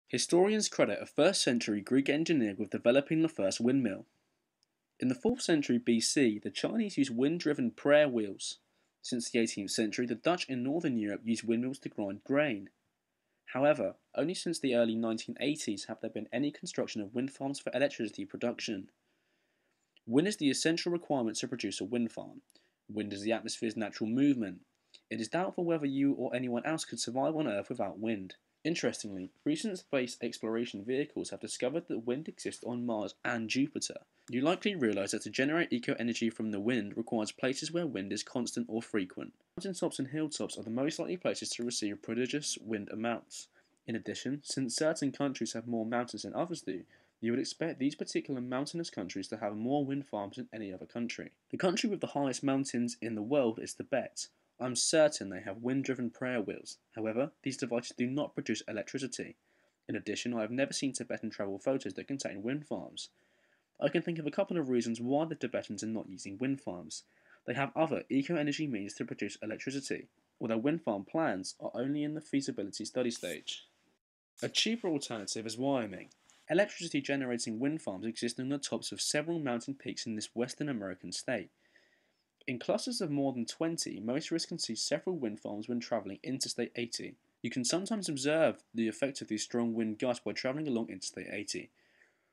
Historians credit a 1st century Greek engineer with developing the first windmill. In the 4th century BC, the Chinese used wind-driven prayer wheels. Since the 18th century, the Dutch in northern Europe used windmills to grind grain. However, only since the early 1980s have there been any construction of wind farms for electricity production. Wind is the essential requirement to produce a wind farm. Wind is the atmosphere's natural movement. It is doubtful whether you or anyone else could survive on Earth without wind. Interestingly, recent space exploration vehicles have discovered that wind exists on Mars and Jupiter. You likely realise that to generate eco-energy from the wind requires places where wind is constant or frequent. Mountaintops and hilltops are the most likely places to receive prodigious wind amounts. In addition, since certain countries have more mountains than others do, you would expect these particular mountainous countries to have more wind farms than any other country. The country with the highest mountains in the world is Tibet. I'm certain they have wind-driven prayer wheels. However, these devices do not produce electricity. In addition, I have never seen Tibetan travel photos that contain wind farms. I can think of a couple of reasons why the Tibetans are not using wind farms. They have other eco-energy means to produce electricity, although wind farm plans are only in the feasibility study stage. A cheaper alternative is Wyoming. Electricity generating wind farms exist on the tops of several mountain peaks in this western American state. In clusters of more than 20, motorists can see several wind farms when travelling Interstate 80. You can sometimes observe the effect of these strong wind gusts by travelling along Interstate 80.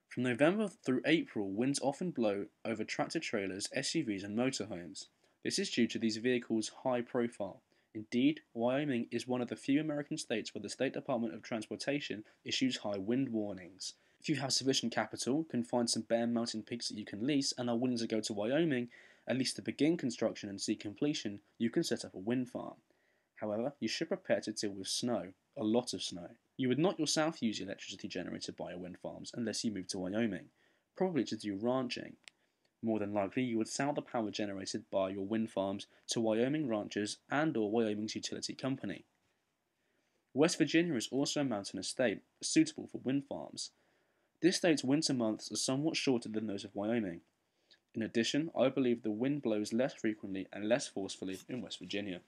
From November through April, winds often blow over tractor trailers, SUVs and motorhomes. This is due to these vehicles' high profile. Indeed, Wyoming is one of the few American states where the State Department of Transportation issues high wind warnings. If you have sufficient capital, can find some bare mountain peaks that you can lease, and are willing to go to Wyoming, at least to begin construction and see completion, you can set up a wind farm. However, you should prepare to deal with snow, a lot of snow. You would not yourself use the electricity generated by your wind farms unless you moved to Wyoming, probably to do ranching. More than likely, you would sell the power generated by your wind farms to Wyoming ranchers and/or Wyoming's utility company. West Virginia is also a mountainous state, suitable for wind farms. This state's winter months are somewhat shorter than those of Wyoming. In addition, I believe the wind blows less frequently and less forcefully in West Virginia.